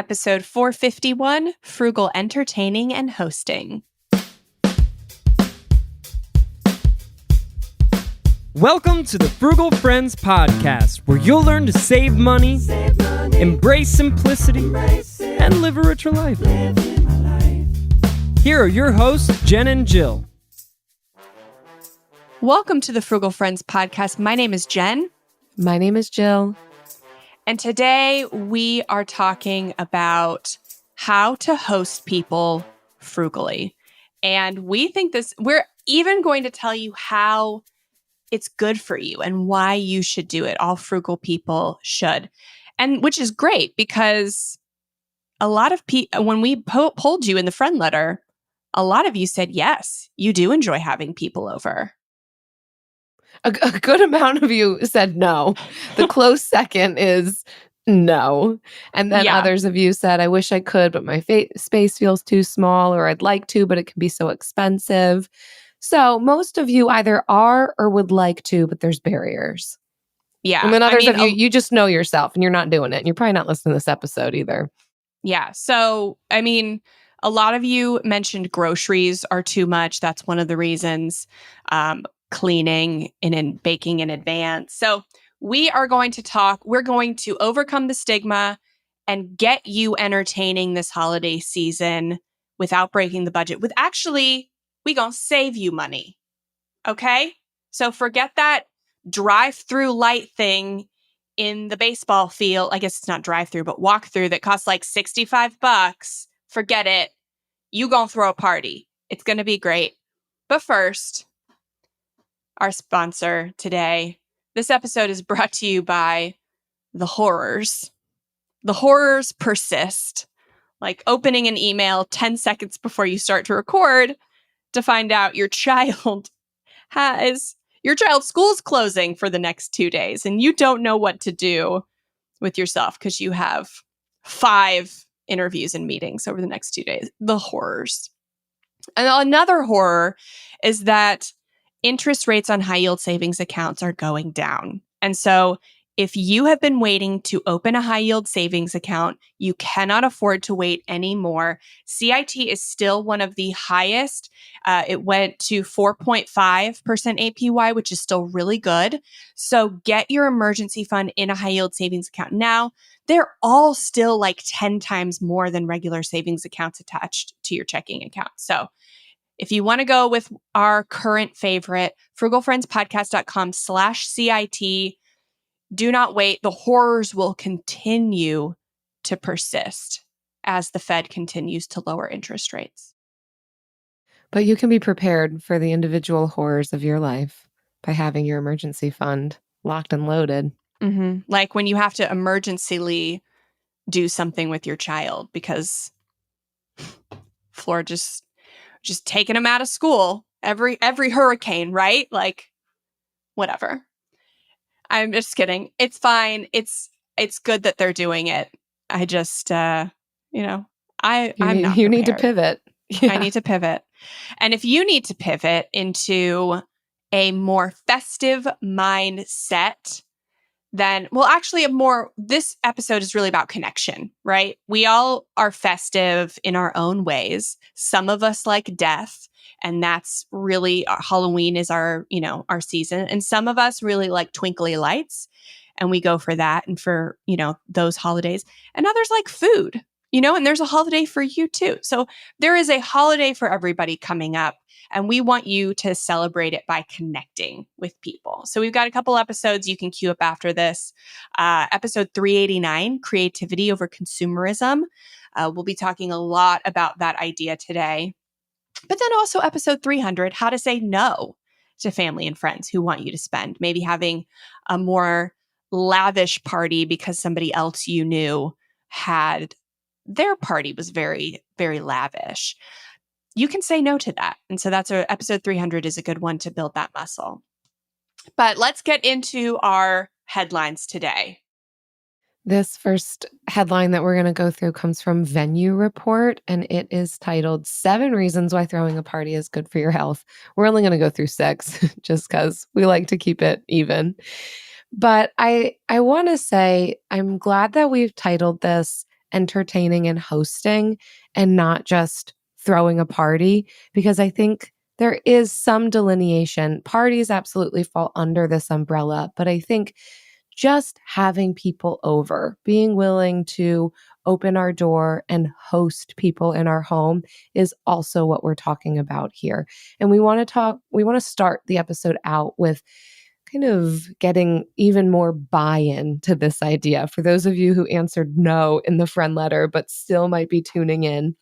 Episode 451, Frugal Entertaining and Hosting. Welcome to the Frugal Friends podcast, where you'll learn to save money, embrace simplicity, and live a richer life. Here are your hosts, Jen and Jill. Welcome to the Frugal Friends podcast. My name is Jen. My name is Jill. And today we are talking about how to host people frugally. And we're even going to tell you how it's good for you and why you should do it. All frugal people should. And which is great because a lot of people, when we polled you in the Friendletter, a lot of you said, yes, you do enjoy having people over. A good amount of you said no. The close second is no. And then others of you said, I wish I could, but my space feels too small, or I'd like to, but it can be so expensive. So most of you either are or would like to, but there's barriers. Yeah. And then others of you, you just know yourself and you're not doing it. And you're probably not listening to this episode either. Yeah. So, a lot of you mentioned groceries are too much. That's one of the reasons. Cleaning and baking in advance. So we're going to overcome the stigma and get you entertaining this holiday season without breaking the budget. We gonna save you money. Okay? So forget that drive-through light thing in the baseball field. I guess it's not drive-through, but walk-through that costs like $65. Forget it. You gonna throw a party. It's gonna be great. But first, our sponsor today. This episode is brought to you by the horrors. The horrors persist, like opening an email 10 seconds before you start to record to find out your child's school's closing for the next 2 days, and you don't know what to do with yourself because you have 5 interviews and meetings over the next 2 days. The horrors. And another horror is that interest rates on high yield savings accounts are going down. And so if you have been waiting to open a high yield savings account, you cannot afford to wait anymore. CIT is still one of the highest. It went to 4.5% APY, which is still really good. So get your emergency fund in a high yield savings account. Now, they're all still like 10 times more than regular savings accounts attached to your checking account. So if you want to go with our current favorite, frugalfriendspodcast.com/CIT, do not wait. The horrors will continue to persist as the Fed continues to lower interest rates. But you can be prepared for the individual horrors of your life by having your emergency fund locked and loaded. Mm-hmm. Like when you have to emergencyly do something with your child because Florida just taking them out of school every hurricane, right? Like, whatever. I'm just kidding. It's fine. It's good that they're doing it. I just, I'm not prepared. You need to pivot. Yeah. I need to pivot. And if you need to pivot into a more festive mindset, then, this episode is really about connection, right? We all are festive in our own ways. Some of us like death, and that's really, Halloween is our season. And some of us really like twinkly lights, and we go for that and for, those holidays. And others like food, and there's a holiday for you too. So there is a holiday for everybody coming up. And we want you to celebrate it by connecting with people. So we've got a couple episodes you can queue up after this. Episode 389, Creativity Over Consumerism. We'll be talking a lot about that idea today. But then also episode 300, How to Say No to Family and Friends who want you to spend. Maybe having a more lavish party because somebody else you knew had their party was very, very lavish. You can say no to that. And so episode 300 is a good one to build that muscle. But let's get into our headlines today. This first headline that we're going to go through comes from Venue Report, and it is titled 7 Reasons Why Throwing a Party is Good for Your Health. We're only going to go through 6 just because we like to keep it even. But I want to say I'm glad that we've titled this entertaining and hosting and not just throwing a party, because I think there is some delineation. Parties absolutely fall under this umbrella, but I think just having people over, being willing to open our door and host people in our home is also what we're talking about here. And we want to start the episode out with kind of getting even more buy-in to this idea. For those of you who answered no in the friend letter, but still might be tuning in,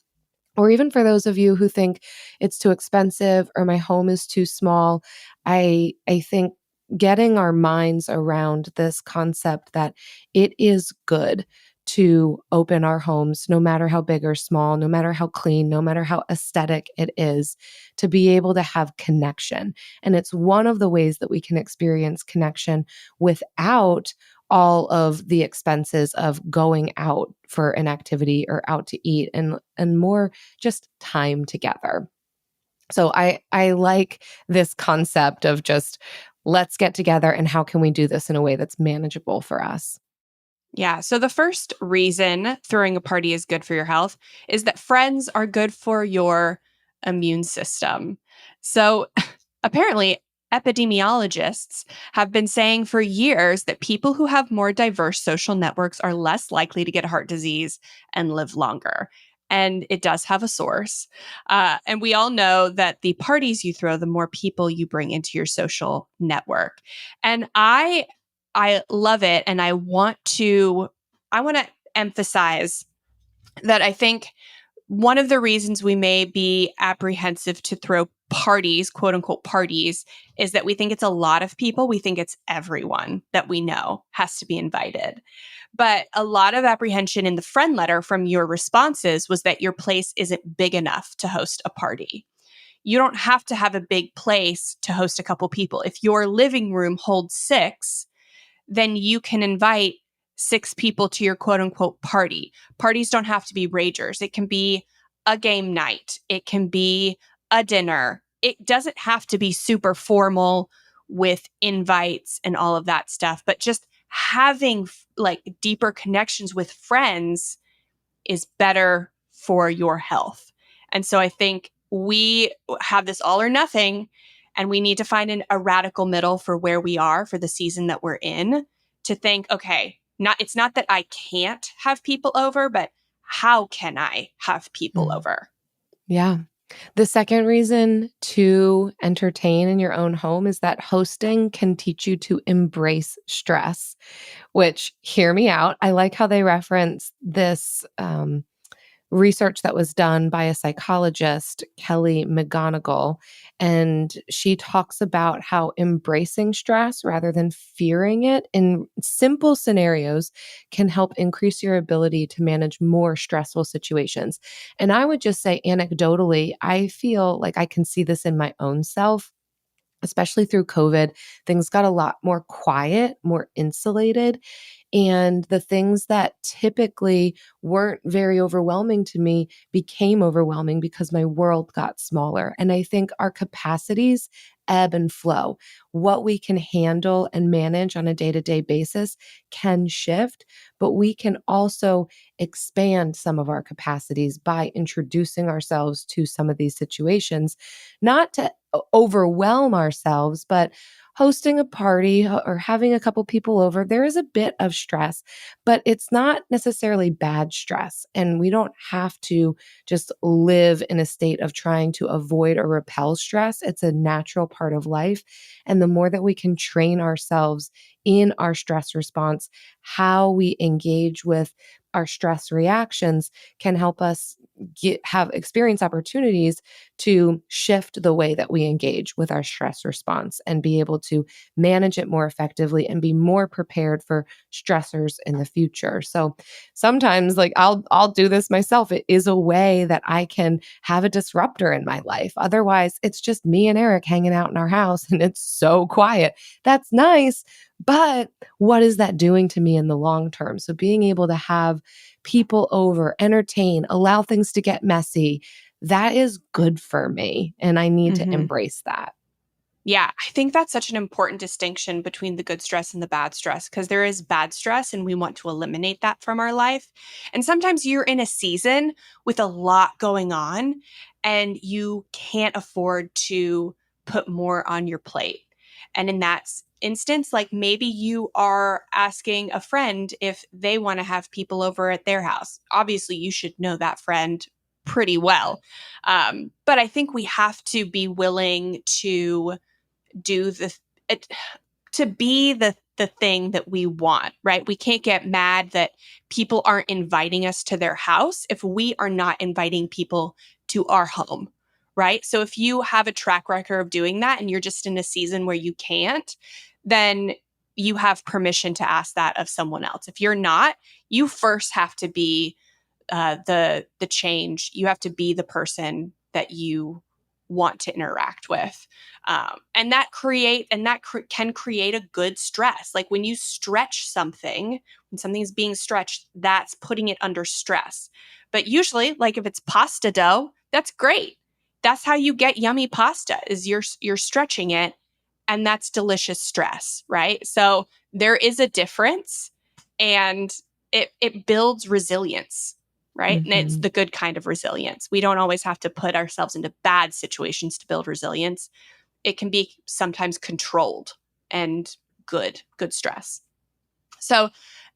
or even for those of you who think it's too expensive or my home is too small, I think getting our minds around this concept that it is good to open our homes, no matter how big or small, no matter how clean, no matter how aesthetic it is, to be able to have connection. And it's one of the ways that we can experience connection without all of the expenses of going out for an activity or out to eat, and more just time together. So I like this concept of just let's get together and how can we do this in a way that's manageable for us. Yeah. So the first reason throwing a party is good for your health is that friends are good for your immune system. So apparently, epidemiologists have been saying for years that people who have more diverse social networks are less likely to get heart disease and live longer. And it does have a source. And we all know that the parties you throw, the more people you bring into your social network. And I love it. And I want to emphasize that I think one of the reasons we may be apprehensive to throw parties, quote unquote parties, is that we think it's a lot of people. We think it's everyone that we know has to be invited. But a lot of apprehension in the friend letter from your responses was that your place isn't big enough to host a party. You don't have to have a big place to host a couple people. If your living room holds 6, then you can invite 6 people to your quote unquote party. Parties don't have to be ragers. It can be a game night. It can be a dinner. It doesn't have to be super formal with invites and all of that stuff, but just having like deeper connections with friends is better for your health. And so I think we have this all or nothing, and we need to find a radical middle for where we are for the season that we're in, to think, okay, it's not that I can't have people over, but how can I have people over? Yeah. The second reason to entertain in your own home is that hosting can teach you to embrace stress, which, hear me out, I like how they reference this research that was done by a psychologist, Kelly McGonigal, and she talks about how embracing stress rather than fearing it in simple scenarios can help increase your ability to manage more stressful situations. And I would just say, anecdotally, I feel like I can see this in my own self. Especially through COVID, things got a lot more quiet, more insulated. And the things that typically weren't very overwhelming to me became overwhelming because my world got smaller. And I think our capacities ebb and flow. What we can handle and manage on a day-to-day basis can shift, but we can also expand some of our capacities by introducing ourselves to some of these situations, not to overwhelm ourselves, but hosting a party or having a couple people over, there is a bit of stress, but it's not necessarily bad stress. And we don't have to just live in a state of trying to avoid or repel stress. It's a natural part of life. And the more that we can train ourselves in our stress response, how we engage with our stress reactions can help us have experience opportunities to shift the way that we engage with our stress response and be able to manage it more effectively and be more prepared for stressors in the future. So sometimes, like, I'll do this myself. It is a way that I can have a disruptor in my life. Otherwise, it's just me and Eric hanging out in our house and it's so quiet. That's nice, but what is that doing to me in the long term? So being able to have people over, entertain, allow things to get messy, that is good for me. And I need to embrace that. Yeah, I think that's such an important distinction between the good stress and the bad stress, because there is bad stress and we want to eliminate that from our life. And sometimes you're in a season with a lot going on and you can't afford to put more on your plate. And in that instance, like maybe you are asking a friend if they want to have people over at their house. Obviously, you should know that friend pretty well. But I think we have to be willing to do it, to be the thing that we want, right? We can't get mad that people aren't inviting us to their house if we are not inviting people to our home, right? So if you have a track record of doing that and you're just in a season where you can't, then you have permission to ask that of someone else. If you're not, you first have to be the change. You have to be the person that you want to interact with, and that can create a good stress. Like when you stretch something, when something is being stretched, that's putting it under stress. But usually, like if it's pasta dough, that's great. That's how you get yummy pasta, is you're stretching it, and that's delicious stress, right? So there is a difference, and it builds resilience, right? And it's Mm-hmm. the good kind of resilience. We don't always have to put ourselves into bad situations to build resilience. It can be sometimes controlled and good stress. So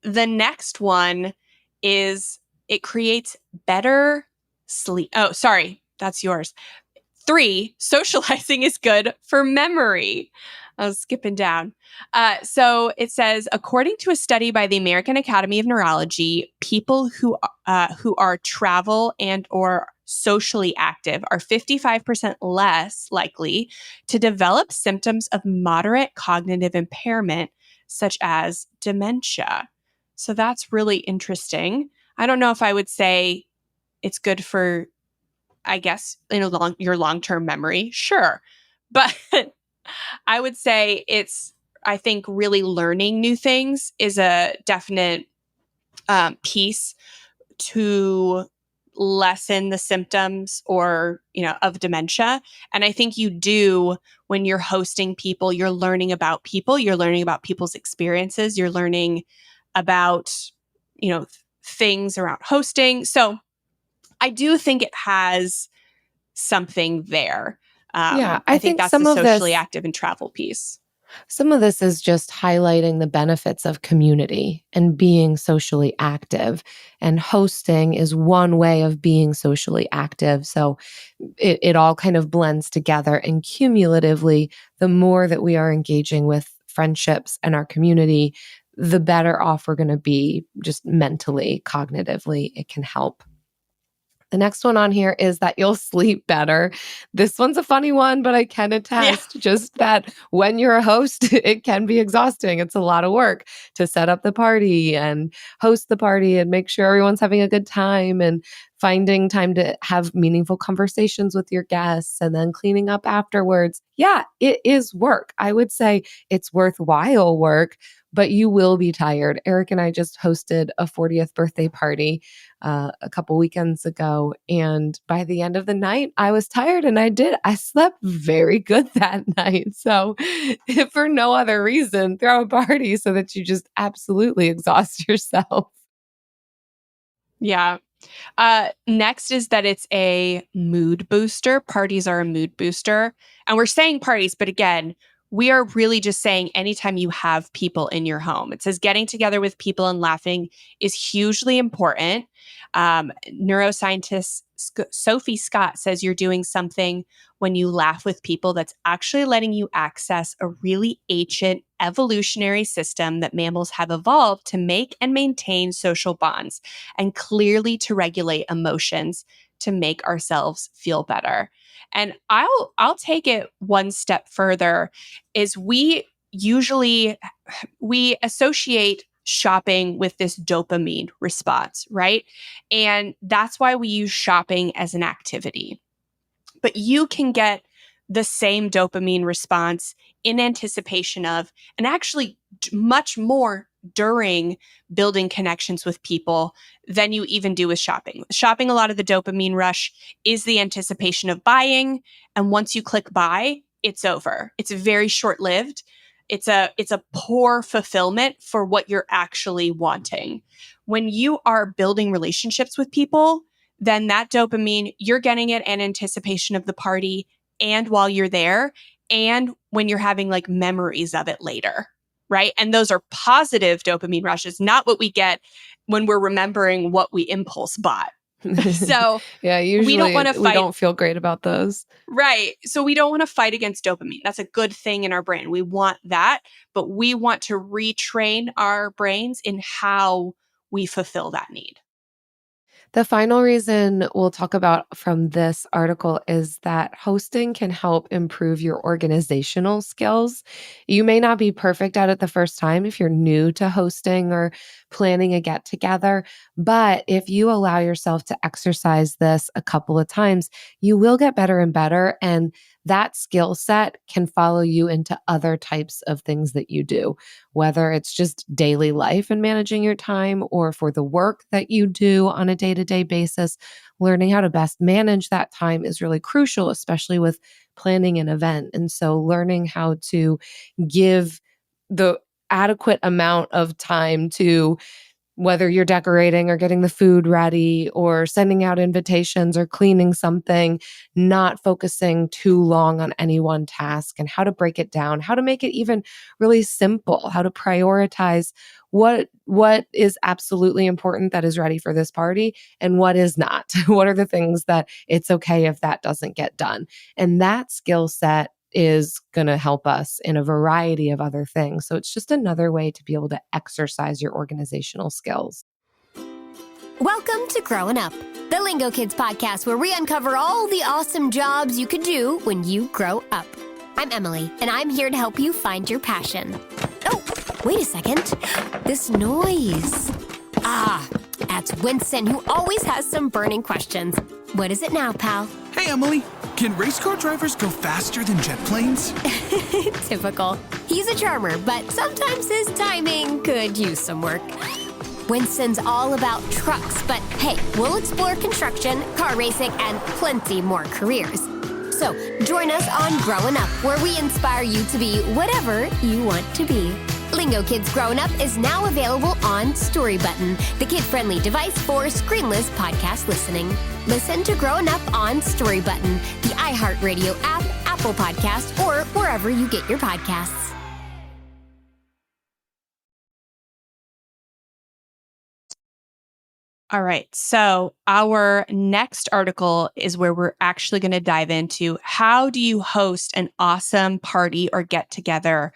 the next one is it creates better sleep. Oh, sorry, that's yours. 3, socializing is good for memory. I was skipping down. So it says, according to a study by the American Academy of Neurology, people who are travel and or socially active are 55% less likely to develop symptoms of moderate cognitive impairment, such as dementia. So that's really interesting. I don't know if I would say it's good for, I guess, your long-term memory. Sure. But I would say I think really learning new things is a definite piece to lessen the symptoms of dementia. And I think you do, when you're hosting people, you're learning about people, you're learning about people's experiences, you're learning about, things around hosting. So I do think it has something there. Yeah, I I think think that's the socially active and travel piece. some of this is just highlighting the benefits of community and being socially active. And hosting is one way of being socially active. So it all kind of blends together. And cumulatively, the more that we are engaging with friendships and our community, the better off we're going to be just mentally, cognitively. It can help. The next one on here is that you'll sleep better. This one's a funny one, but I can Yeah. attest just that when you're a host, it can be exhausting. It's a lot of work to set up the party and host the party and make sure everyone's having a good time and finding time to have meaningful conversations with your guests and then cleaning up afterwards. Yeah, it is work. I would say it's worthwhile work, but you will be tired. Eric and I just hosted a 40th birthday party a couple weekends ago. And by the end of the night, I was tired and I slept very good that night. So if for no other reason, throw a party so that you just absolutely exhaust yourself. Yeah. Next is that it's a mood booster. Parties are a mood booster. And we're saying parties, but again, we are really just saying anytime you have people in your home. It says getting together with people and laughing is hugely important. Neuroscientist Sophie Scott says you're doing something when you laugh with people that's actually letting you access a really ancient evolutionary system that mammals have evolved to make and maintain social bonds and clearly to regulate emotions to make ourselves feel better. And I'll take it one step further, is we associate shopping with this dopamine response, right? And that's why we use shopping as an activity. But you can get the same dopamine response in anticipation of, and actually much more during building connections with people than you even do with shopping. Shopping, a lot of the dopamine rush is the anticipation of buying. And once you click buy, it's over. It's very short-lived. It's a poor fulfillment for what you're actually wanting. When you are building relationships with people, then that dopamine, you're getting it in anticipation of the party and while you're there and when you're having like memories of it later, right? And those are positive dopamine rushes, not what we get when we're remembering what we impulse bought. So yeah, we don't usually want to we fight. don't feel great about those. Right. So we don't want to fight against dopamine. That's a good thing in our brain. We want that, but we want to retrain our brains in how we fulfill that need. The final reason we'll talk about from this article is that hosting can help improve your organizational skills. You may not be perfect at it the first time if you're new to hosting or planning a get together, but if you allow yourself to exercise this a couple of times, you will get better and better. And that skill set can follow you into other types of things that you do, whether it's just daily life and managing your time or for the work that you do on a day-to-day basis. Learning how to best manage that time is really crucial, especially with planning an event. And so learning how to give the adequate amount of time to whether you're decorating or getting the food ready or sending out invitations or cleaning something, not focusing too long on any one task, and how to break it down, how to make it even really simple, how to prioritize what is absolutely important that is ready for this party and what is not. What are the things that it's okay if that doesn't get done? And that skill set is going to help us in a variety of other things. So it's just another way to be able to exercise your organizational skills. Welcome to Growing Up, the Lingo Kids podcast where we uncover all the awesome jobs you could do when you grow up. I'm Emily, and I'm here to help you find your passion. Oh, wait a second. This noise. That's Winston, who always has some burning questions. What is it now, pal? Hey, Emily. Can race car drivers go faster than jet planes? Typical. He's a charmer, but sometimes his timing could use some work. Winston's all about trucks, but hey, we'll explore construction, car racing, and plenty more careers. So join us on Growing Up, where we inspire you to be whatever you want to be. Lingo Kids Growing Up is now available on Story Button, the kid-friendly device for screenless podcast listening. Listen to Growing Up on Story Button, the iHeartRadio app, Apple Podcast, or wherever you get your podcasts. All right. So our next article is where we're actually going to dive into how do you host an awesome party or get together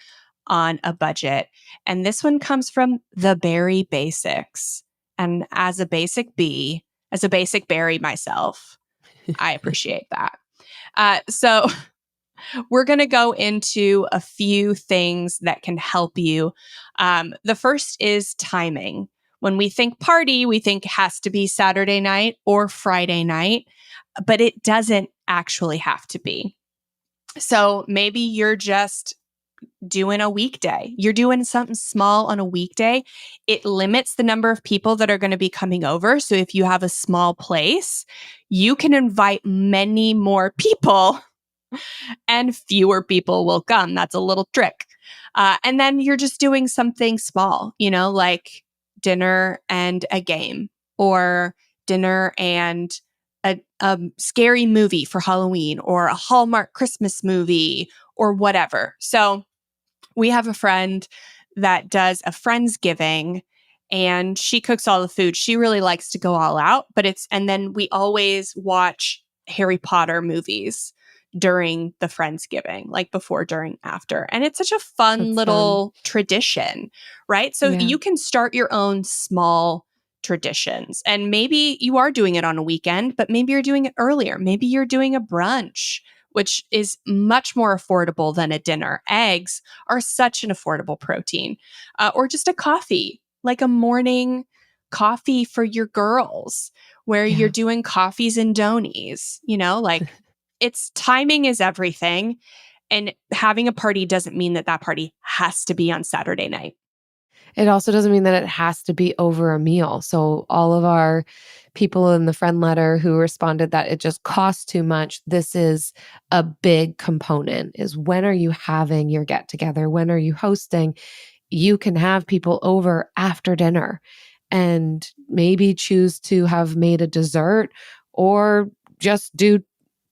on a budget. And this one comes from The Berry Basics. And as a basic berry myself, I appreciate that. So we're going to go into a few things that can help you. The first is timing. When we think party, we think it has to be Saturday night or Friday night, but it doesn't actually have to be. So maybe you're just doing a weekday. You're doing something small on a weekday. It limits the number of people that are going to be coming over. So if you have a small place, you can invite many more people and fewer people will come. That's a little trick. And then you're just doing something small, like dinner and a game, or dinner and a scary movie for Halloween, or a Hallmark Christmas movie, or whatever. So we have a friend that does a Friendsgiving, and she cooks all the food. She really likes to go all out, and then we always watch Harry Potter movies during the Friendsgiving, like before, during, after. And it's such a fun little tradition, right? So you can start your own small traditions. And maybe you are doing it on a weekend, but maybe you're doing it earlier. Maybe you're doing a brunch, which is much more affordable than a dinner. Eggs are such an affordable protein. Or just a coffee, like a morning coffee for your girls, where you're doing coffees and donies, it's timing is everything. And having a party doesn't mean that party has to be on Saturday night. It also doesn't mean that it has to be over a meal. So all of our people in the Friendletter who responded that it just costs too much. This is a big component, is when are you having your get together? When are you hosting? You can have people over after dinner and maybe choose to have made a dessert or just do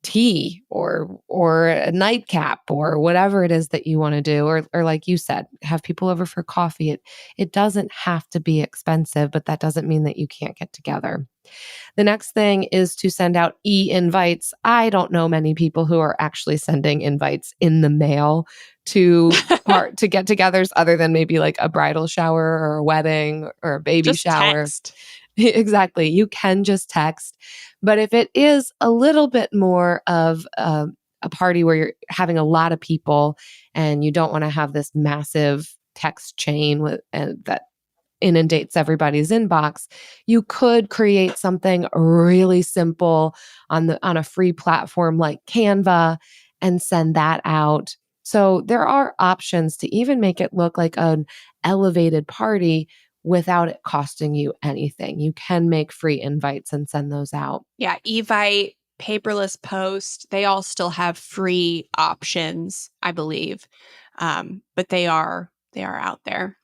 tea or a nightcap or whatever it is that you want to do, or like you said, have people over for coffee. It doesn't have to be expensive, but that doesn't mean that you can't get together. The next thing is to send out e-invites. I don't know many people who are actually sending invites in the mail to to get-togethers other than maybe like a bridal shower or a wedding or a baby Just shower. text. Exactly. You can just text. But if it is a little bit more of a party where you're having a lot of people and you don't want to have this massive text chain that inundates everybody's inbox, you could create something really simple on a free platform like Canva and send that out. So there are options to even make it look like an elevated party without it costing you anything. You can make free invites and send those out. Yeah, Evite, Paperless Post, they all still have free options, I believe. But they are out there.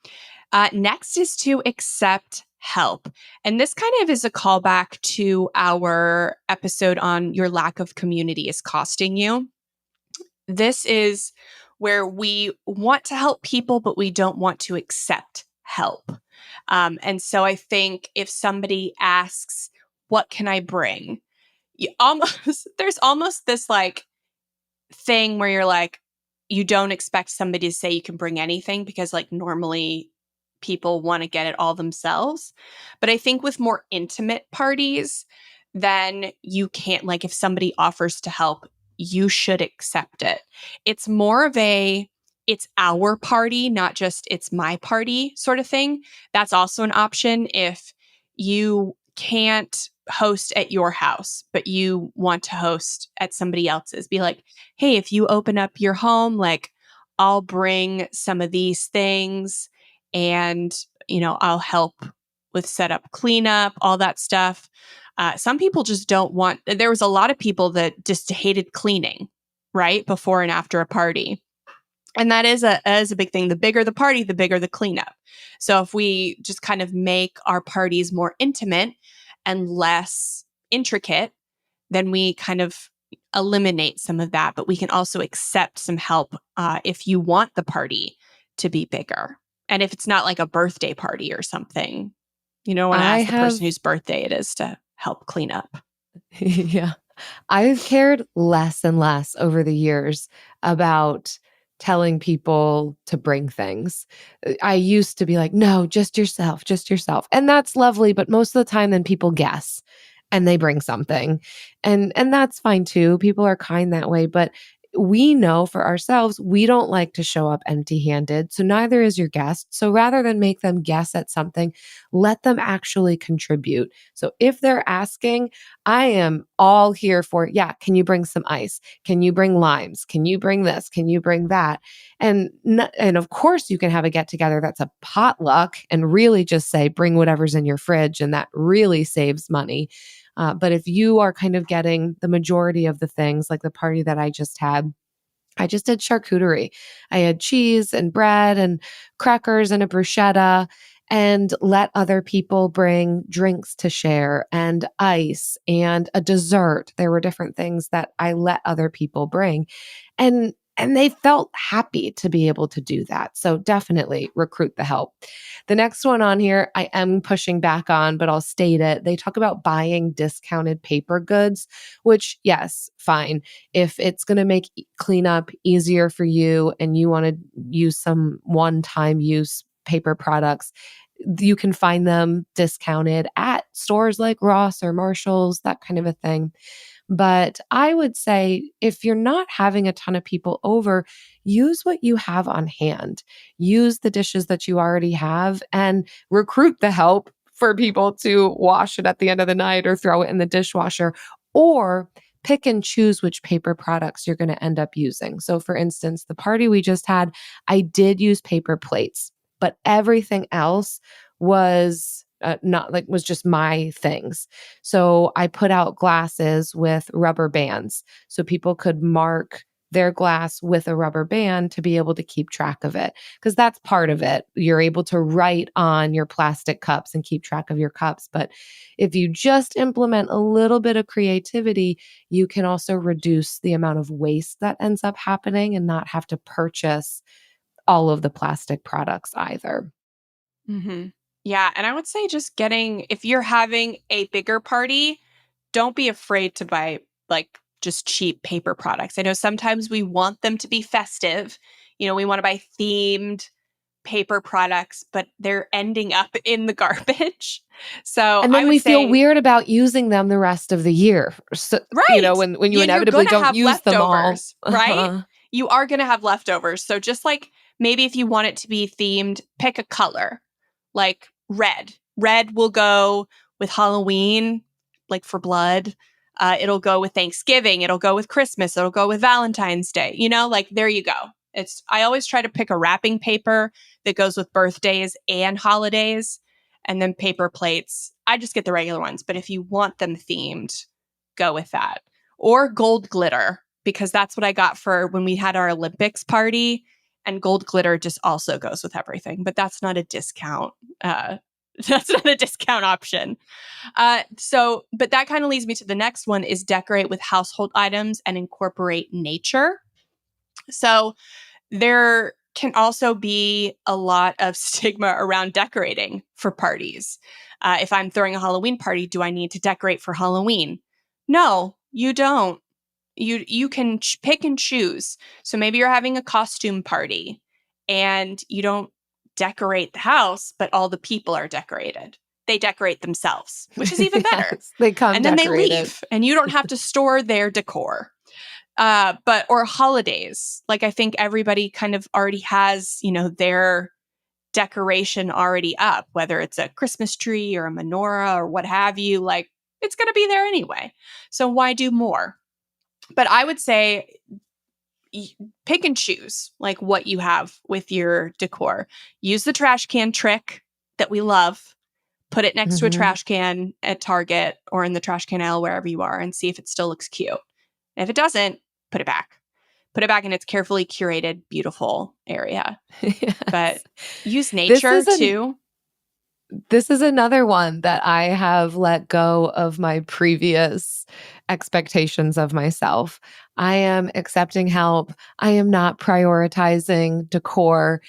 Next is to accept help. And this kind of is a callback to our episode on your lack of community is costing you. This is where we want to help people, but we don't want to accept help. And so I think if somebody asks, what can I bring? There's almost this like thing where you're like, you don't expect somebody to say you can bring anything because like normally people want to get it all themselves. But I think with more intimate parties, then you can't, like if somebody offers to help, you should accept it. It's more of it's our party, not just it's my party sort of thing. That's also an option if you can't host at your house, but you want to host at somebody else's. Be like, hey, if you open up your home, like I'll bring some of these things and, I'll help with setup, cleanup, all that stuff. Some people just don't want, there was a lot of people that just hated cleaning, right? Before and after a party. And that is a big thing. The bigger the party, the bigger the cleanup. So if we just kind of make our parties more intimate and less intricate, then we kind of eliminate some of that. But we can also accept some help if you want the party to be bigger. And if it's not like a birthday party or something, you don't want to ask the person whose birthday it is to help clean up. Yeah. I've cared less and less over the years about telling people to bring things. I used to be like, no, just yourself, just yourself. And that's lovely. But most of the time, then people guess and they bring something. And that's fine too. People are kind that way. But we know for ourselves, we don't like to show up empty handed. So neither is your guest. So rather than make them guess at something, let them actually contribute. So if they're asking, I am all here for, yeah, can you bring some ice? Can you bring limes? Can you bring this? Can you bring that? And of course you can have a get together that's a potluck and really just say, bring whatever's in your fridge. And that really saves money. But if you are kind of getting the majority of the things, like the party that I just did charcuterie. I had cheese and bread and crackers and a bruschetta, and let other people bring drinks to share and ice and a dessert. There were different things that I let other people bring. And they felt happy to be able to do that. So definitely recruit the help. The next one on here, I am pushing back on, but I'll state it. They talk about buying discounted paper goods, which, yes, fine. If it's going to make cleanup easier for you and you want to use some one-time use paper products, you can find them discounted at stores like Ross or Marshall's, that kind of a thing. But I would say if you're not having a ton of people over, use what you have on hand. Use the dishes that you already have and recruit the help for people to wash it at the end of the night or throw it in the dishwasher, or pick and choose which paper products you're going to end up using. So for instance, the party we just had, I did use paper plates, but everything else was not like was just my things. So I put out glasses with rubber bands so people could mark their glass with a rubber band to be able to keep track of it. Because that's part of it. You're able to write on your plastic cups and keep track of your cups. But if you just implement a little bit of creativity, you can also reduce the amount of waste that ends up happening and not have to purchase all of the plastic products either. Mm-hmm. Yeah. And I would say just if you're having a bigger party, don't be afraid to buy like just cheap paper products. I know sometimes we want them to be festive. We want to buy themed paper products, but they're ending up in the garbage. So And I then would we feel say, weird about using them the rest of the year. So, right. when you And you're inevitably going to don't have use them all. leftovers, right? You are going to have leftovers. So just like maybe if you want it to be themed, pick a color like red. Red will go with Halloween, like for blood. It'll go with Thanksgiving. It'll go with Christmas. It'll go with Valentine's Day. Like there you go. I always try to pick a wrapping paper that goes with birthdays and holidays, and then paper plates. I just get the regular ones, but if you want them themed, go with that. Or gold glitter, because that's what I got for when we had our Olympics party, and gold glitter just also goes with everything, but that's not a discount. That's not a discount option. But that kind of leads me to the next one is decorate with household items and incorporate nature. So there can also be a lot of stigma around decorating for parties. If I'm throwing a Halloween party, do I need to decorate for Halloween? No, you don't. You can pick and choose. So maybe you're having a costume party and you don't decorate the house, but all the people are decorated. They decorate themselves, which is even better. Yes, they come And then decorated. they leave and you don't have to store their decor. Or holidays. Like I think everybody kind of already has, their decoration already up, whether it's a Christmas tree or a menorah or what have you, like it's going to be there anyway. So why do more? But I would say pick and choose like what you have with your decor. Use the trash can trick that we love. Put it next to a trash can at Target or in the trash can aisle, wherever you are, and see if it still looks cute. And if it doesn't, put it back. Put it back in its carefully curated, beautiful area. Yes. But use nature too. This is another one that I have let go of my previous expectations of myself. I am accepting help. I am not prioritizing decor.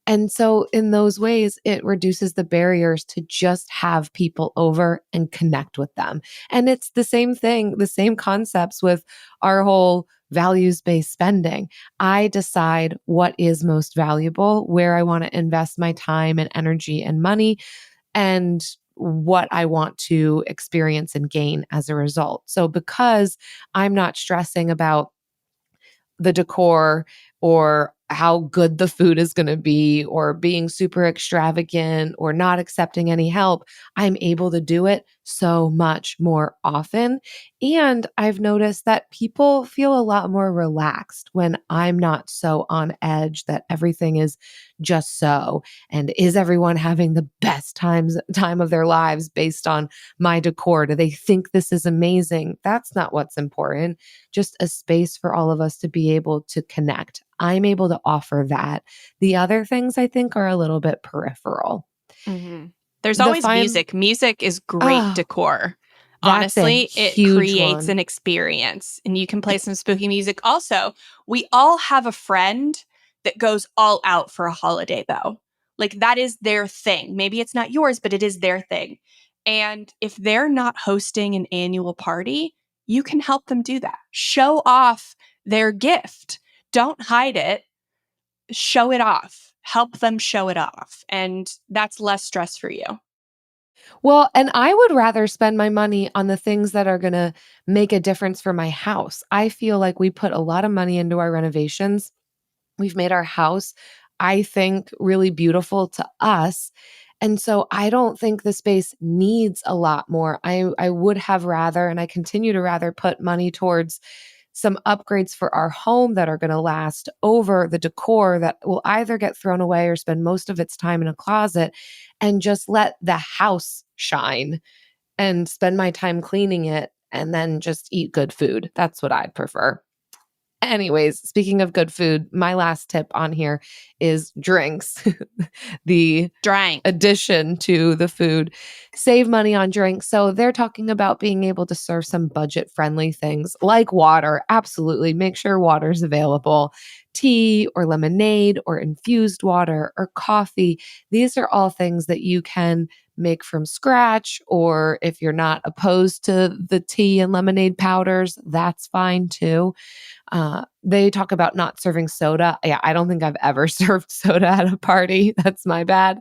And so in those ways, it reduces the barriers to just have people over and connect with them. And it's the same thing, the same concepts with our whole values-based spending. I decide what is most valuable, where I want to invest my time and energy and money, and what I want to experience and gain as a result. So because I'm not stressing about the decor or how good the food is going to be or being super extravagant or not accepting any help, I'm able to do it so much more often. And I've noticed that people feel a lot more relaxed when I'm not so on edge that everything is just so. And is everyone having the best time of their lives based on my decor? Do they think this is amazing? That's not what's important. Just a space for all of us to be able to connect. I'm able to offer that. The other things I think are a little bit peripheral. Mm-hmm. There's always music. Music is great decor. Honestly, it creates an experience and you can play some spooky music. Also, we all have a friend that goes all out for a holiday though. Like that is their thing. Maybe it's not yours, but it is their thing. And if they're not hosting an annual party, you can help them do that. Show off their gift. Don't hide it. Show it off. Help them show it off. And that's less stress for you. Well, and I would rather spend my money on the things that are going to make a difference for my house. I feel like we put a lot of money into our renovations. We've made our house, I think, really beautiful to us. And so I don't think the space needs a lot more. I would have rather, and I continue to rather put money towards some upgrades for our home that are going to last over the decor that will either get thrown away or spend most of its time in a closet, and just let the house shine and spend my time cleaning it and then just eat good food. That's what I'd prefer. Anyways, speaking of good food, my last tip on here is drinks. The Drink. addition to the food. Save money on drinks. So they're talking about being able to serve some budget-friendly things like water. Absolutely. Make sure water's available. Tea or lemonade or infused water or coffee. These are all things that you can make from scratch, or if you're not opposed to the tea and lemonade powders, that's fine too. They talk about not serving soda. Yeah, I don't think I've ever served soda at a party. That's my bad.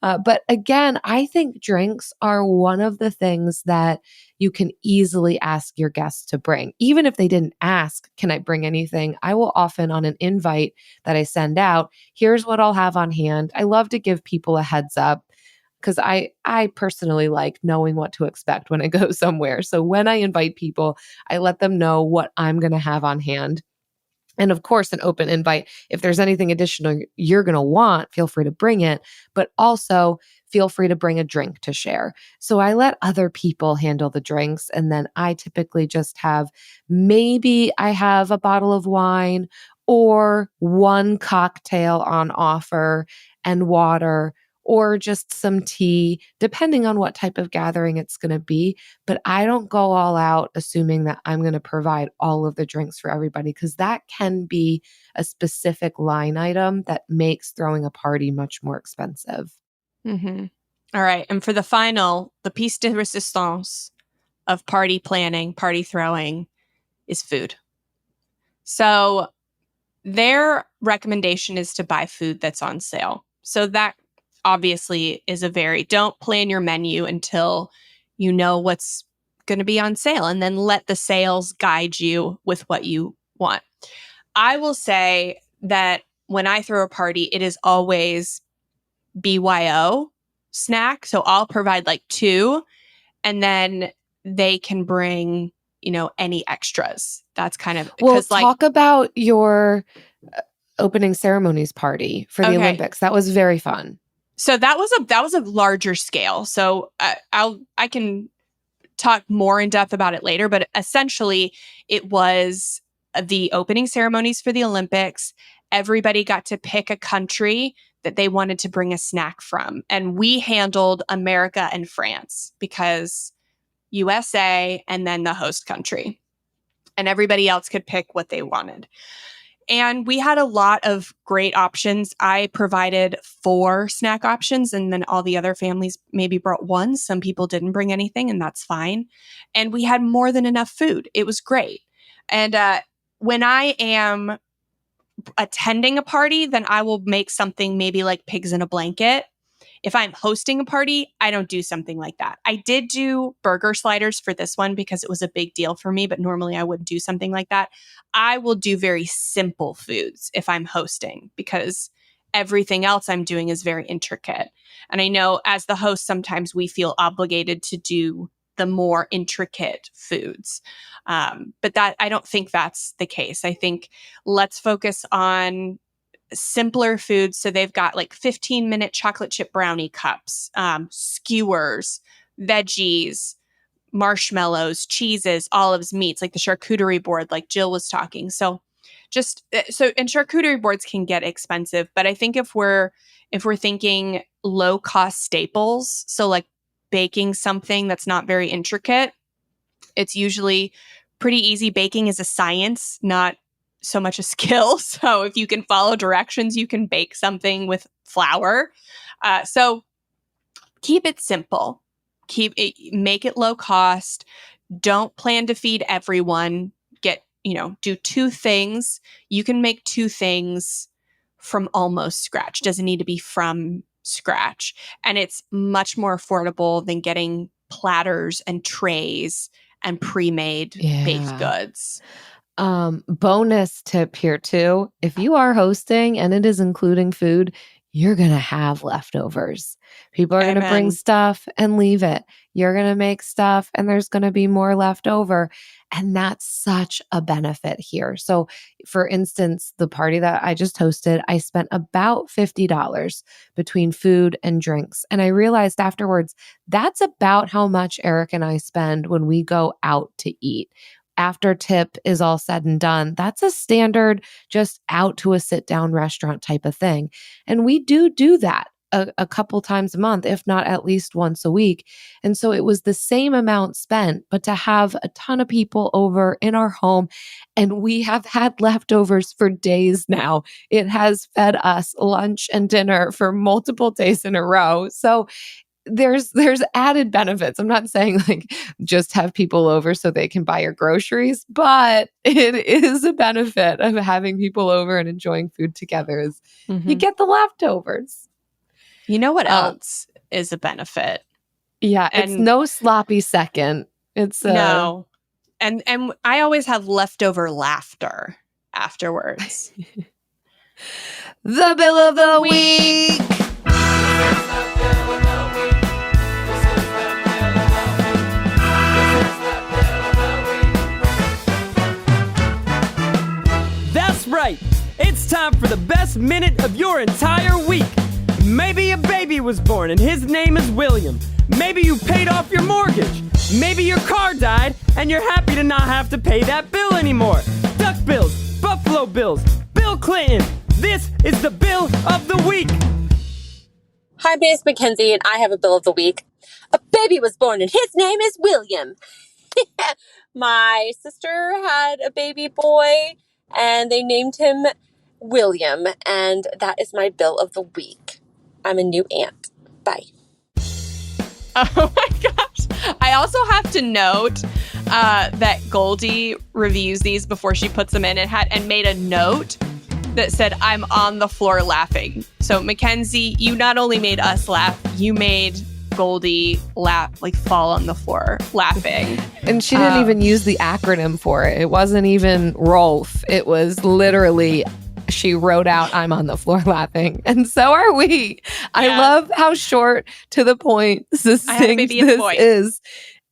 But again, I think drinks are one of the things that you can easily ask your guests to bring. Even if they didn't ask, can I bring anything? I will often, on an invite that I send out, here's what I'll have on hand. I love to give people a heads up, because I personally like knowing what to expect when I go somewhere. So when I invite people, I let them know what I'm going to have on hand. And of course, an open invite. If there's anything additional you're going to want, feel free to bring it, but also feel free to bring a drink to share. So I let other people handle the drinks. And then I typically just maybe I have a bottle of wine or one cocktail on offer and water, or just some tea, depending on what type of gathering it's going to be. But I don't go all out assuming that I'm going to provide all of the drinks for everybody, because that can be a specific line item that makes throwing a party much more expensive. Mm-hmm. All right. And for the final, the piece de resistance of party planning, party throwing is food. So their recommendation is to buy food that's on sale. So that obviously is don't plan your menu until you know what's going to be on sale, and then let the sales guide you with what you want. I will say that when I throw a party, it is always BYO snack. So I'll provide like 2, and then they can bring, any extras. That's kind of, well, talk about your opening ceremonies party for the Olympics. That was very fun. So that was a larger scale. So I can talk more in depth about it later, but essentially it was the opening ceremonies for the Olympics. Everybody got to pick a country that they wanted to bring a snack from. And we handled America and France, because USA and then the host country. And everybody else could pick what they wanted. And we had a lot of great options. I provided 4 snack options, and then all the other families maybe brought 1. Some people didn't bring anything, and that's fine. And we had more than enough food. It was great. And when I am attending a party, then I will make something maybe like pigs in a blanket. If I'm hosting a party, I don't do something like that. I did do burger sliders for this one because it was a big deal for me, but normally I wouldn't do something like that. I will do very simple foods if I'm hosting, because everything else I'm doing is very intricate. And I know as the host, sometimes we feel obligated to do the more intricate foods. But that, I don't think that's the case. I think let's focus on simpler foods. So they've got like 15-minute chocolate chip brownie cups, skewers, veggies, marshmallows, cheeses, olives, meats, like the charcuterie board, like Jill was talking. And charcuterie boards can get expensive, but I think if we're thinking low cost staples, so like baking something that's not very intricate, it's usually pretty easy. Baking is a science, not so much a skill. So if you can follow directions, you can bake something with flour. So keep it simple. Make it low cost. Don't plan to feed everyone. Do 2 things. You can make 2 things from almost scratch. Doesn't need to be from scratch. And it's much more affordable than getting platters and trays and pre-made baked goods. Bonus tip here too. If you are hosting and it is including food, you're going to have leftovers. People are going to bring Amen. stuff and leave it. You're going to make stuff and there's going to be more left over. And that's such a benefit here. So, for instance, the party that I just hosted, I spent about $50 between food and drinks. And I realized afterwards, that's about how much Eric and I spend when we go out to eat. After tip is all said and done, that's a standard just out to a sit down restaurant type of thing. And we do that a couple times a month, if not at least once a week. And so it was the same amount spent, but to have a ton of people over in our home, and we have had leftovers for days now. It has fed us lunch and dinner for multiple days in a row. So there's added benefits. I'm not saying like just have people over so they can buy your groceries, but it is a benefit of having people over and enjoying food together is you get the leftovers. You know what else is a benefit? Yeah, it's no sloppy second. It's no. And I always have leftover laughter afterwards. The bill of the week. That's right. It's time for the best minute of your entire week. Maybe a baby was born and his name is William. Maybe you paid off your mortgage. Maybe your car died and you're happy to not have to pay that bill anymore. Duck bills, Buffalo Bills, Bill Clinton. This is the bill of the week. Hi, my name's Mackenzie, and I have a bill of the week. A baby was born, and his name is William. My sister had a baby boy, and they named him William, and that is my bill of the week. I'm a new aunt. Bye. Oh my gosh. I also have to note that Goldie reviews these before she puts them in and made a note that said, I'm on the floor laughing. So Mackenzie, you not only made us laugh, you made Goldie laugh, like fall on the floor laughing. And she didn't even use the acronym for it. It wasn't even ROLF. It was literally, she wrote out, I'm on the floor laughing. And so are we. I love how short, to the point, succinct this is.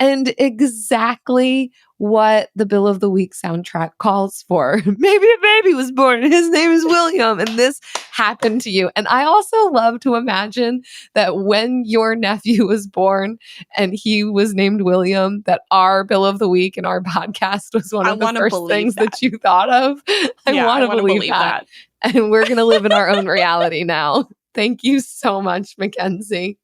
And exactly what the Bill of the Week soundtrack calls for. Maybe a baby was born and his name is William and this happened to you. And I also love to imagine that when your nephew was born and he was named William, that our Bill of the Week in our podcast was one of the first things that you thought of. I want to believe that. And we're going to live in our own reality now. Thank you so much, Mackenzie.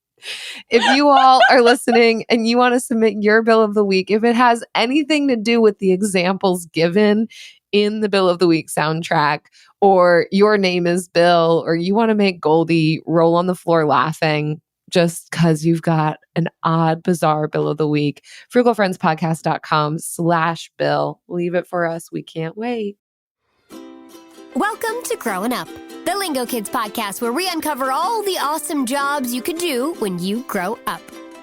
If you all are listening and you want to submit your Bill of the Week, if it has anything to do with the examples given in the Bill of the Week soundtrack, or your name is Bill, or you want to make Goldie roll on the floor laughing just because you've got an odd, bizarre Bill of the Week, frugalfriendspodcast.com/Bill. Leave it for us. We can't wait. Welcome to Growing Up, the Lingo Kids podcast where we uncover all the awesome jobs you could do when you grow up.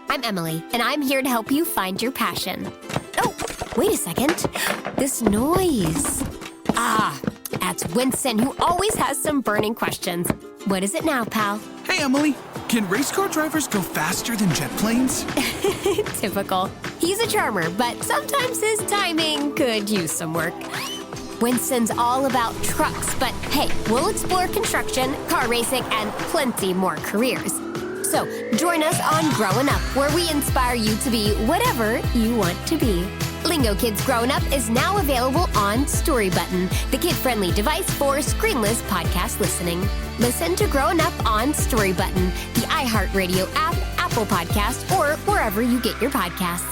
I'm Emily, and I'm here to help you find your passion. Oh, wait a second. This noise. That's Winston, who always has some burning questions. What is it now, pal? Hey, Emily. Can race car drivers go faster than jet planes? Typical. He's a charmer, but sometimes his timing could use some work. Winston's all about trucks, but hey, we'll explore construction, car racing, and plenty more careers. So join us on Growing Up, where we inspire you to be whatever you want to be. Lingo Kids Growing Up is now available on Story Button, the kid-friendly device for screenless podcast listening. Listen to Growing Up on Story Button, the iHeartRadio app, Apple Podcasts, or wherever you get your podcasts.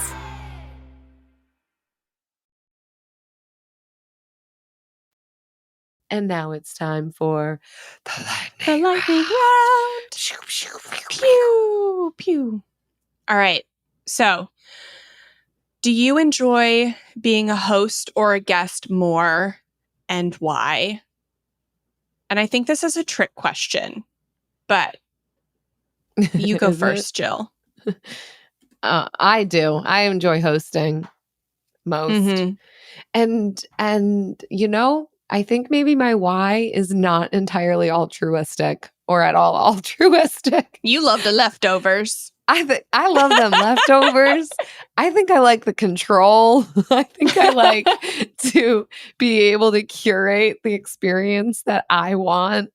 And now it's time for the lightning round. Pew, pew. All right. So, do you enjoy being a host or a guest more, and why? And I think this is a trick question, but you go first, Jill. I do. I enjoy hosting most. Mm-hmm. And you know, I think maybe my why is not entirely altruistic or at all altruistic. You love the leftovers. I love them leftovers. I think I like the control. I think I like to be able to curate the experience that I want.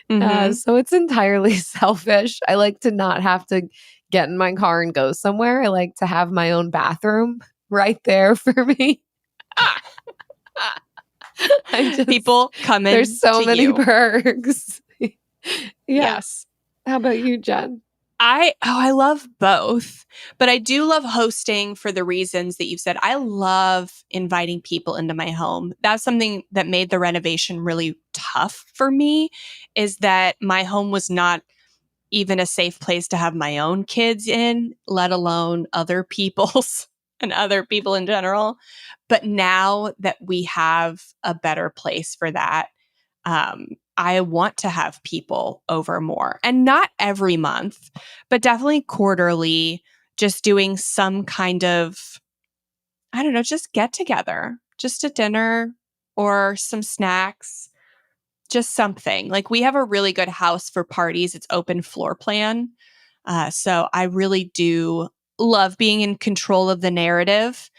So it's entirely selfish. I like to not have to get in my car and go somewhere. I like to have my own bathroom right there for me. People come in. There's so many perks. Yes. How about you, Jen? I love both, but I do love hosting for the reasons that you've said. I love inviting people into my home. That's something that made the renovation really tough for me, is that my home was not even a safe place to have my own kids in, let alone other people's and other people in general. But now that we have a better place for that, I want to have people over more, and not every month, but definitely quarterly, just doing some kind of, I don't know, just get together, just a dinner or some snacks, just something. Like, we have a really good house for parties. It's open floor plan. So I really do love being in control of the narrative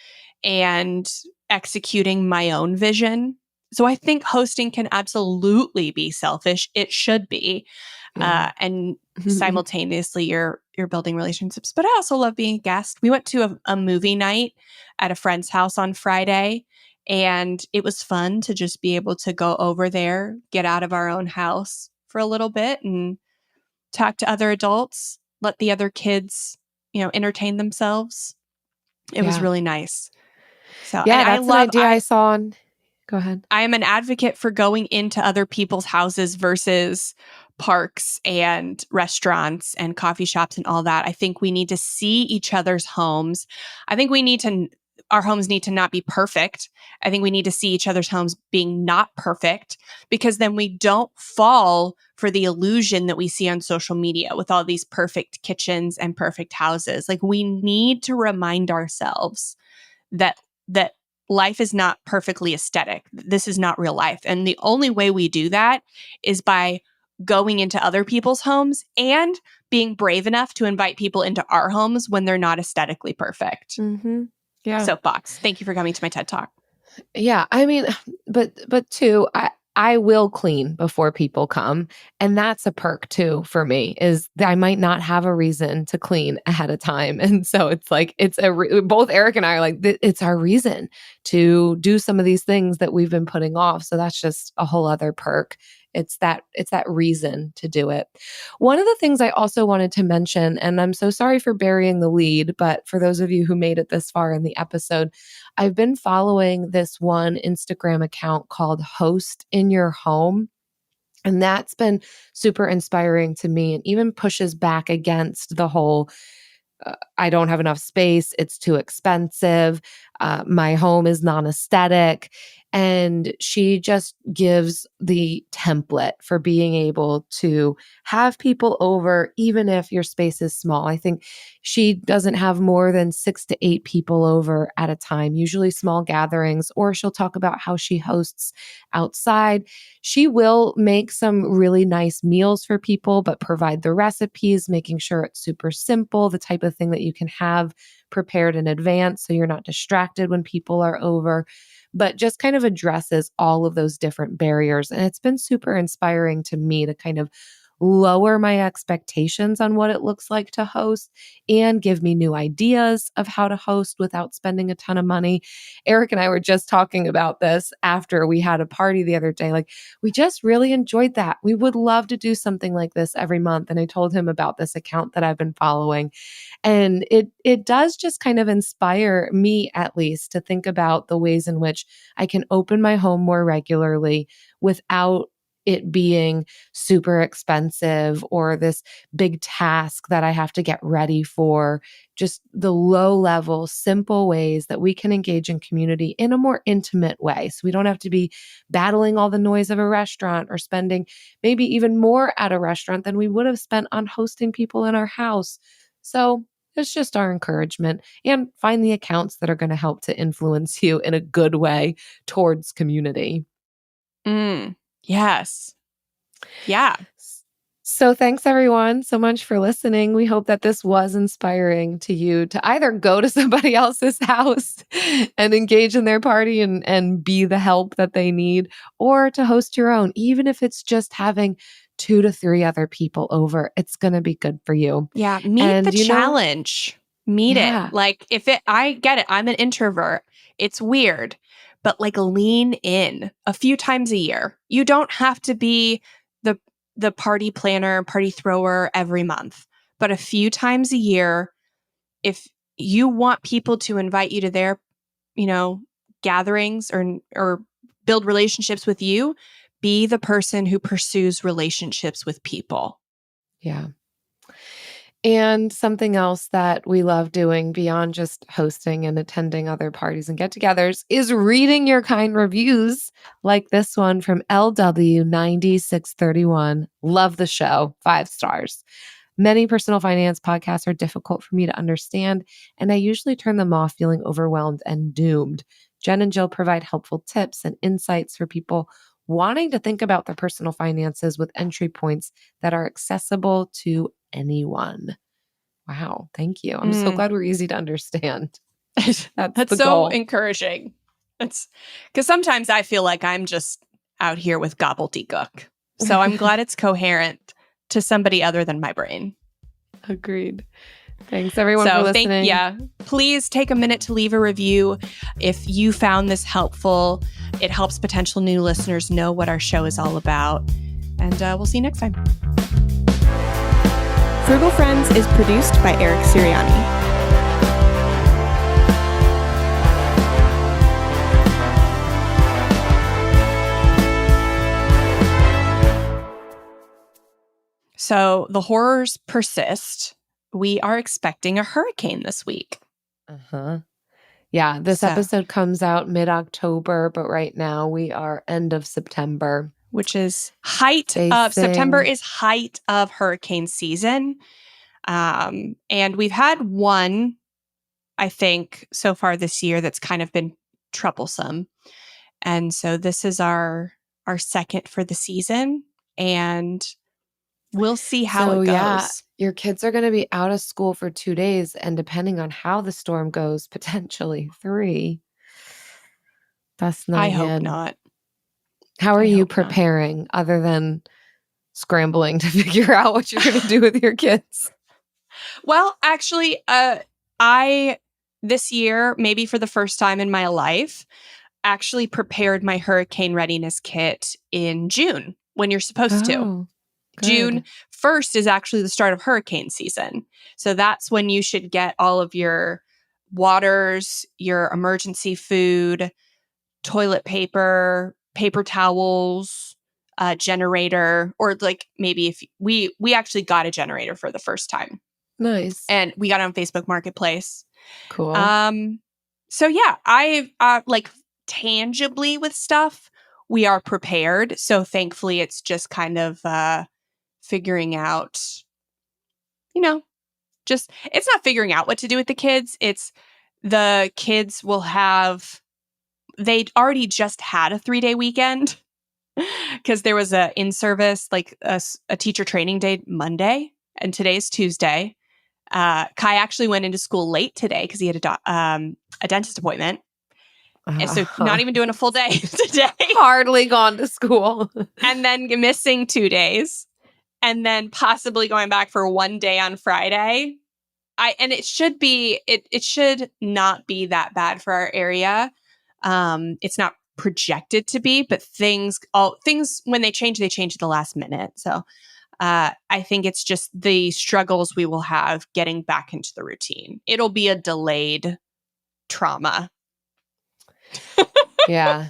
and executing my own vision. So I think hosting can absolutely be selfish. It should be. And simultaneously you're building relationships. But I also love being a guest. We went to a movie night at a friend's house on Friday, and it was fun to just be able to go over there, get out of our own house for a little bit and talk to other adults, let the other kids, entertain themselves. It was really nice. So, yeah, and that's an idea I saw on. Go ahead. I am an advocate for going into other people's houses versus parks and restaurants and coffee shops and all that. I think we need to see each other's homes. I think our homes need to not be perfect. I think we need to see each other's homes being not perfect, because then we don't fall for the illusion that we see on social media with all these perfect kitchens and perfect houses. Like, we need to remind ourselves that life is not perfectly aesthetic. This is not real life. And the only way we do that is by going into other people's homes and being brave enough to invite people into our homes when they're not aesthetically perfect. Yeah. Soapbox. Thank you for coming to my TED Talk. Yeah. I mean, but too, I will clean before people come. And that's a perk too for me, is that I might not have a reason to clean ahead of time. And so it's like, both Eric and I are like, it's our reason to do some of these things that we've been putting off. So that's just a whole other perk. It's that reason to do it. One of the things I also wanted to mention, and I'm so sorry for burying the lead, but for those of you who made it this far in the episode, I've been following this one Instagram account called Host in Your Home. And that's been super inspiring to me, and even pushes back against the whole I don't have enough space, it's too expensive, my home is non-aesthetic. And she just gives the template for being able to have people over, even if your space is small. I think she doesn't have more than 6 to 8 people over at a time, usually small gatherings, or she'll talk about how she hosts outside. She will make some really nice meals for people, but provide the recipes, making sure it's super simple, the type of thing that you can have prepared in advance so you're not distracted when people are over, but just kind of addresses all of those different barriers. And it's been super inspiring to me to kind of lower my expectations on what it looks like to host and give me new ideas of how to host without spending a ton of money. Eric and I were just talking about this after we had a party the other day. Like, we just really enjoyed that. We would love to do something like this every month. And I told him about this account that I've been following. And it does just kind of inspire me, at least, to think about the ways in which I can open my home more regularly without it being super expensive or this big task that I have to get ready for. Just the low level, simple ways that we can engage in community in a more intimate way. So we don't have to be battling all the noise of a restaurant or spending maybe even more at a restaurant than we would have spent on hosting people in our house. So it's just our encouragement, and find the accounts that are going to help to influence you in a good way towards community. Yes. Yeah. So thanks everyone so much for listening. We hope that this was inspiring to you to either go to somebody else's house and engage in their party and be the help that they need, or to host your own, even if it's just having 2 to 3 other people over. It's going to be good for you. Yeah. Meet the challenge. Meet it. Like I get it. I'm an introvert. It's weird, but like lean in a few times a year. You don't have to be the party planner, party thrower every month, but a few times a year, if you want people to invite you to their, gatherings or build relationships with you, be the person who pursues relationships with people. Yeah. And something else that we love doing beyond just hosting and attending other parties and get-togethers is reading your kind reviews like this one from LW9631. Love the show. 5 stars. Many personal finance podcasts are difficult for me to understand, and I usually turn them off feeling overwhelmed and doomed. Jen and Jill provide helpful tips and insights for people wanting to think about their personal finances with entry points that are accessible to anyone. Wow, thank you. I'm so glad we're easy to understand. That's the so goal. Encouraging. It's because sometimes I feel like I'm just out here with gobbledygook. So I'm glad it's coherent to somebody other than my brain. Agreed. Thanks everyone for listening. Please take a minute to leave a review. If you found this helpful, it helps potential new listeners know what our show is all about. And we'll see you next time. Frugal Friends is produced by Eric Siriani. So the horrors persist. We are expecting a hurricane this week. Yeah, this episode comes out mid-October, but right now we are end of September. Which is September is height of hurricane season. And we've had one, I think, so far this year that's kind of been troublesome. And so this is our second for the season. And we'll see how it goes. Yeah, your kids are going to be out of school for 2 days. And depending on how the storm goes, potentially 3. That's not I hope not. How are you preparing other than scrambling to figure out what you're going to do with your kids? Well, actually, I, this year, maybe for the first time in my life, actually prepared my hurricane readiness kit in June when you're supposed to. Good. June 1st is actually the start of hurricane season. So that's when you should get all of your waters, your emergency food, toilet paper, paper towels, generator, or like maybe if we actually got a generator for the first time. Nice. And we got it on Facebook Marketplace. Cool. So yeah, I've like tangibly with stuff, we are prepared. So thankfully it's just kind of figuring out, it's not figuring out what to do with the kids. It's the kids will have, they'd already just had a 3-day weekend because there was a in-service, like a teacher training day Monday, and today's Tuesday. Kai actually went into school late today because he had a dentist appointment. And so not even doing a full day today. Hardly gone to school. And then missing 2 days. And then possibly going back for 1 day on Friday. And it should be, it should not be that bad for our area. It's not projected to be, but things when they change at the last minute. So I think it's just the struggles we will have getting back into the routine. It'll be a delayed trauma. Yeah,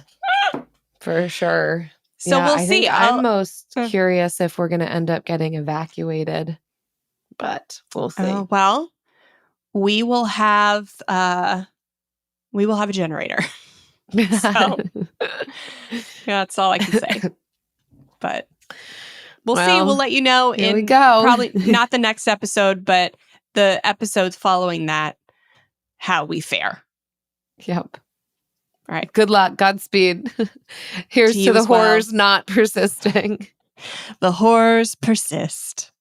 for sure. So we'll see. I'm most curious if we're going to end up getting evacuated, but we'll see. Well, we will have a generator. So that's all I can say. But we'll see. We'll let you know in probably not the next episode, but the episodes following that, how we fare. Yep. All right. Good luck. Godspeed. Here's to the horrors not persisting. The horrors persist.